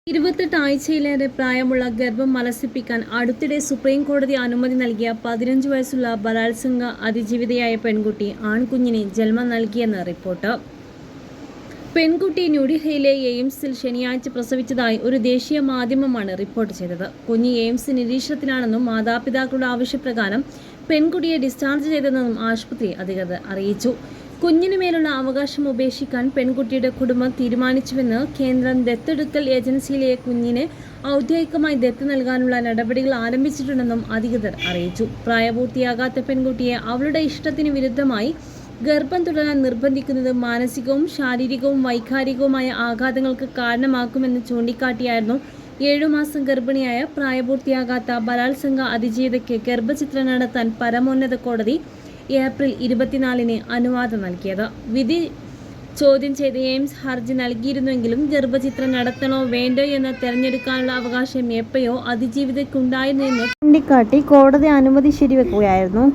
28 ആഴ്ചയിലേറെ പ്രായമുള്ള ഗർഭം മലസിപ്പിക്കാൻ അടുത്തിടെ സുപ്രീം കോടതി അനുമതി നൽകിയ 15 വയസ്സുള്ള ബലാത്സംഗ അതിജീവിതയായ പെൺകുട്ടി ആൺകുഞ്ഞിന് ജന്മം നൽകിയെന്ന് റിപ്പോർട്ട്. പെൺകുട്ടി ന്യൂഡൽഹിയിലെ എയിംസിൽ ശനിയാഴ്ച പ്രസവിച്ചതായി ഒരു ദേശീയ മാധ്യമമാണ് റിപ്പോർട്ട് ചെയ്തത്. കുഞ്ഞ് എയിംസ് നിരീക്ഷണത്തിലാണെന്നും മാതാപിതാക്കളുടെ ആവശ്യപ്രകാരം പെൺകുട്ടിയെ ഡിസ്ചാർജ് ചെയ്തതെന്നും ആശുപത്രി അധികൃതർ അറിയിച്ചു. കുഞ്ഞിനുമേലുള്ള അവകാശം ഉപേക്ഷിക്കാൻ പെൺകുട്ടിയുടെ കുടുംബം തീരുമാനിച്ചുവെന്ന് കേന്ദ്ര ദത്തെടുക്കൽ ഏജൻസിയിലെ കുഞ്ഞിനെ ഔദ്യോഗികമായി ദത്ത് നൽകാനുള്ള നടപടികൾ ആരംഭിച്ചിട്ടുണ്ടെന്നും അധികൃതർ അറിയിച്ചു. പ്രായപൂർത്തിയാകാത്ത പെൺകുട്ടിയെ അവളുടെ ഇഷ്ടത്തിന് വിരുദ്ധമായി ഗർഭം തുടരാൻ നിർബന്ധിക്കുന്നത് മാനസികവും ശാരീരികവും വൈകാരികവുമായ ആഘാതങ്ങൾക്ക് കാരണമാക്കുമെന്ന് ചൂണ്ടിക്കാട്ടിയായിരുന്നു 7 മാസം ഗർഭിണിയായ പ്രായപൂർത്തിയാകാത്ത ബലാത്സംഗ അതിജീവിതയ്ക്ക് ഗർഭചിത്രം നടത്താൻ പരമോന്നത കോടതി ഏപ്രിൽ 24-ന് അനുവാദം നൽകിയത്. വിധി ചോദ്യം ചെയ്ത് എയിംസ് ഹർജി നൽകിയിരുന്നുവെങ്കിലും ഗർഭചിത്രം നടത്തണോ വേണ്ടോ എന്ന് തെരഞ്ഞെടുക്കാനുള്ള അവകാശം എപ്പോഴോ അതിജീവിതയ്ക്കുണ്ടായിരുന്നെന്ന് ചൂണ്ടിക്കാട്ടി കോടതി അനുമതി ശരിവെക്കുകയായിരുന്നു.